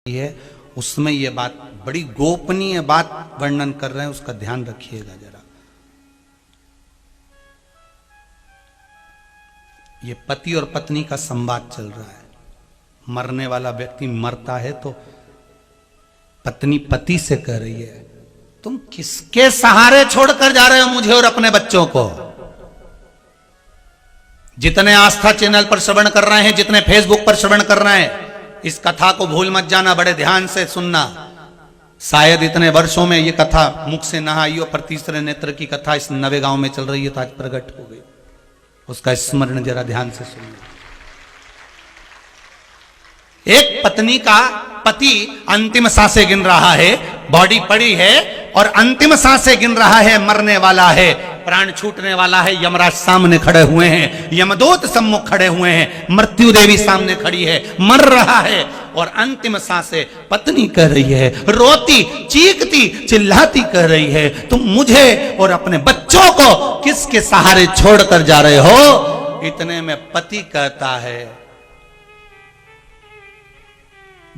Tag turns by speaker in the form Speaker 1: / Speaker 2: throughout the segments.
Speaker 1: है उसमें ये बात बड़ी गोपनीय बात वर्णन कर रहे हैं, उसका ध्यान रखिएगा जरा। ये पति और पत्नी का संवाद चल रहा है। मरने वाला व्यक्ति मरता है तो पत्नी पति से कह रही है, तुम किसके सहारे छोड़कर जा रहे हो मुझे और अपने बच्चों को। जितने आस्था चैनल पर श्रवण कर रहे हैं, जितने फेसबुक पर श्रवण कर रहे हैं, इस कथा को भूल मत जाना, बड़े ध्यान से सुनना। शायद इतने वर्षों में ये कथा मुख से ना आई हो, पर तीसरे नेत्र की कथा इस नवे गांव में चल रही है तो आज प्रकट हो गई। उसका स्मरण जरा ध्यान से सुनना। एक पत्नी का पति अंतिम सांसें गिन रहा है, बॉडी पड़ी है और अंतिम सांसें गिन रहा है, मरने वाला है, प्राण छूटने वाला है। यमराज सामने खड़े हुए हैं, यमदूत सम्मुख खड़े हुए हैं, मृत्यु देवी सामने खड़ी है, मर रहा है और अंतिम सांसें पत्नी कह रही है, रोती चीखती चिल्लाती कह रही है, तुम मुझे और अपने बच्चों को किसके सहारे छोड़कर जा रहे हो। इतने में पति कहता है,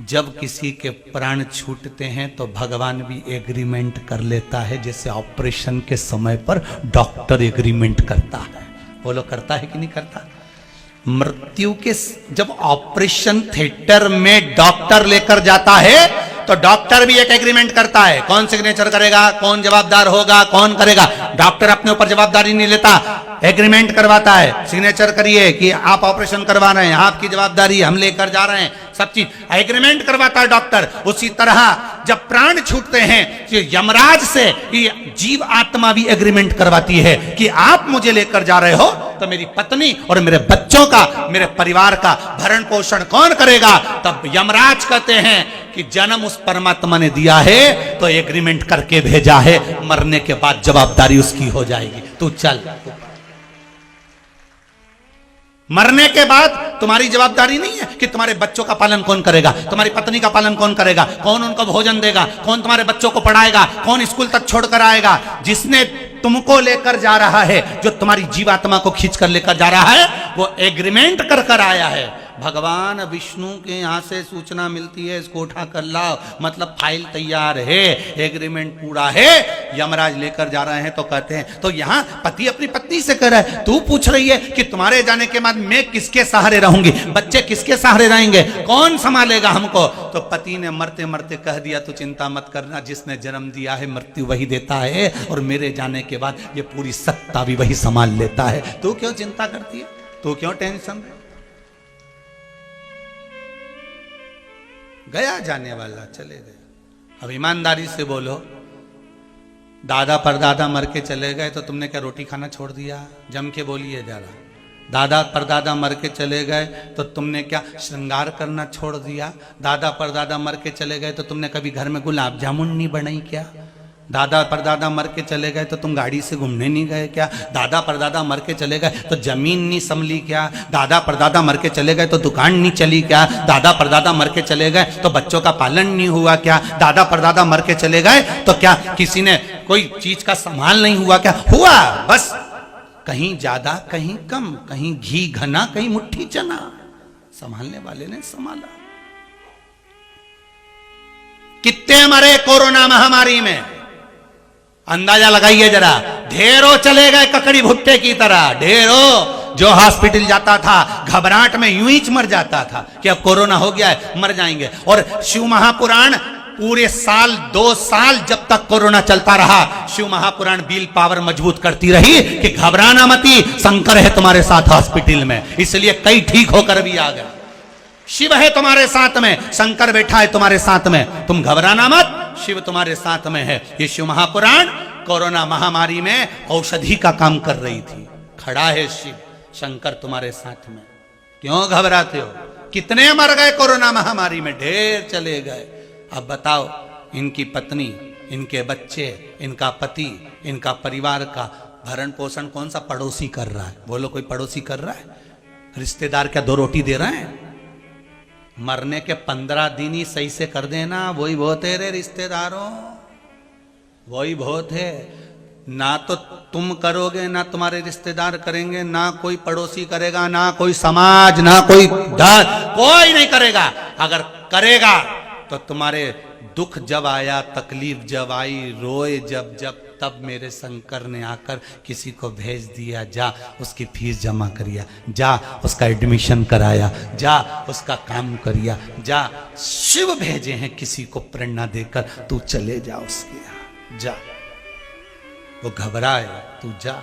Speaker 1: जब किसी के प्राण छूटते हैं तो भगवान भी एग्रीमेंट कर लेता है, जैसे ऑपरेशन के समय पर डॉक्टर एग्रीमेंट करता है। बोलो करता है कि नहीं करता। मृत्यु के जब ऑपरेशन थिएटर में डॉक्टर लेकर जाता है तो डॉक्टर भी एक एग्रीमेंट करता है। कौन सिग्नेचर करेगा, कौन जवाबदार होगा, कौन करेगा। डॉक्टर अपने ऊपर जवाबदारी नहीं लेता, एग्रीमेंट करवाता है, सिग्नेचर करिए कि आप ऑपरेशन करवा रहे हैं, आपकी जवाबदारी हम लेकर जा रहे हैं, सब चीज एग्रीमेंट करवाता है डॉक्टर। उसी तरह जब प्राण छूटते हैं तो यमराज से ये जीव आत्मा भी एग्रीमेंट करवाती है कि आप मुझे लेकर जा रहे हो तो मेरी पत्नी और मेरे बच्चों का, मेरे परिवार का भरण पोषण कौन करेगा। तब यमराज कहते हैं कि जन्म उस परमात्मा ने दिया है तो एग्रीमेंट करके भेजा है, मरने के बाद जवाबदारी उसकी हो जाएगी, तू चल। मरने के बाद तुम्हारी जवाबदारी नहीं है कि तुम्हारे बच्चों का पालन कौन करेगा, तुम्हारी पत्नी का पालन कौन करेगा, कौन उनको भोजन देगा, कौन तुम्हारे बच्चों को पढ़ाएगा, कौन स्कूल तक छोड़कर आएगा। जिसने तुमको लेकर जा रहा है, जो तुम्हारी जीवात्मा को खींच कर लेकर जा रहा है, वो एग्रीमेंट कर कर आया है। भगवान विष्णु के यहाँ से सूचना मिलती है, इसको उठा कर लाओ, मतलब फाइल तैयार है, एग्रीमेंट पूरा है, यमराज लेकर जा रहे हैं। तो कहते हैं, तो यहाँ पति अपनी पत्नी से कह रहा है, तू पूछ रही है कि तुम्हारे जाने के बाद मैं किसके सहारे रहूंगी, बच्चे किसके सहारे रहेंगे, कौन संभालेगा हमको। तो पति ने मरते मरते कह दिया, तू चिंता मत करना, जिसने जन्म दिया है मृत्यु वही देता है और मेरे जाने के बाद ये पूरी सत्ता भी वही संभाल लेता है। तू क्यों चिंता करती है, तू क्यों टेंशन। गया जाने वाला चले गए। अब ईमानदारी से बोलो, दादा परदादा मर के चले गए तो तुमने क्या रोटी खाना छोड़ दिया। जम के बोलिए जरा। दादा परदादा मर के चले गए तो तुमने क्या श्रृंगार करना छोड़ दिया। दादा परदादा मर के चले गए तो तुमने कभी घर में गुलाब जामुन नहीं बनाई क्या। दादा परदादा मर के चले गए तो तुम गाड़ी से घूमने नहीं गए क्या। दादा परदादा मर के चले गए तो जमीन नहीं संभली क्या। दादा परदादा मर के चले गए तो दुकान नहीं चली क्या। दादा परदादा मर के चले गए तो बच्चों का पालन नहीं हुआ क्या। दादा परदादा मर के चले गए तो क्या किसी ने कोई चीज का संभाल नहीं हुआ क्या। हुआ, बस कहीं ज्यादा कहीं कम, कहीं घी घना कहीं मुट्ठी चना, संभालने वाले ने संभाला। कितने मरे कोरोना महामारी में, अंदाजा लगाइए जरा। ढेरों चले गए ककड़ी भुट्टे की तरह, ढेरों। जो हॉस्पिटल जाता था घबराहट में यूं ही मर जाता था कि अब कोरोना हो गया है, मर जाएंगे। और शिव महापुराण पूरे साल 2 साल जब तक कोरोना चलता रहा, शिव महापुराण बिल पावर मजबूत करती रही कि घबराना मती, शंकर है तुम्हारे साथ हॉस्पिटल में, इसलिए कई ठीक होकर भी आ गए। शिव है तुम्हारे साथ में, शंकर बैठा है तुम्हारे साथ में, तुम घबराना मत, शिव तुम्हारे साथ में है। ये शिव महापुराण कोरोना महामारी में औषधि का काम कर रही थी। खड़ा है शिव, शंकर तुम्हारे साथ में, क्यों घबराते हो। कितने मर गए कोरोना महामारी में, ढेर चले गए। अब बताओ, इनकी पत्नी, इनके बच्चे, इनका पति, इनका परिवार का भरण पोषण कौन सा पड़ोसी कर रहा है। बोलो, कोई पड़ोसी कर रहा है। रिश्तेदार क्या 2 रोटी दे रहे हैं। मरने के 15 दिन ही सही से कर देना, वही बहुत है रे रिश्तेदारों, वही बहुत है। ना तो तुम करोगे, ना तुम्हारे रिश्तेदार करेंगे, ना कोई पड़ोसी करेगा, ना कोई समाज, ना कोई दल, कोई नहीं करेगा। अगर करेगा तो तुम्हारे दुख जब आया, तकलीफ जब आई, रोए जब जब, तब मेरे शंकर ने आकर किसी को भेज दिया, जा उसकी फीस जमा करिया, जा उसका एडमिशन कराया, जा उसका काम करिया, जा शिव भेजे हैं किसी को प्रेरणा देकर, तू चले जा उसके यहाँ, जा। वो घबराए, तू जा।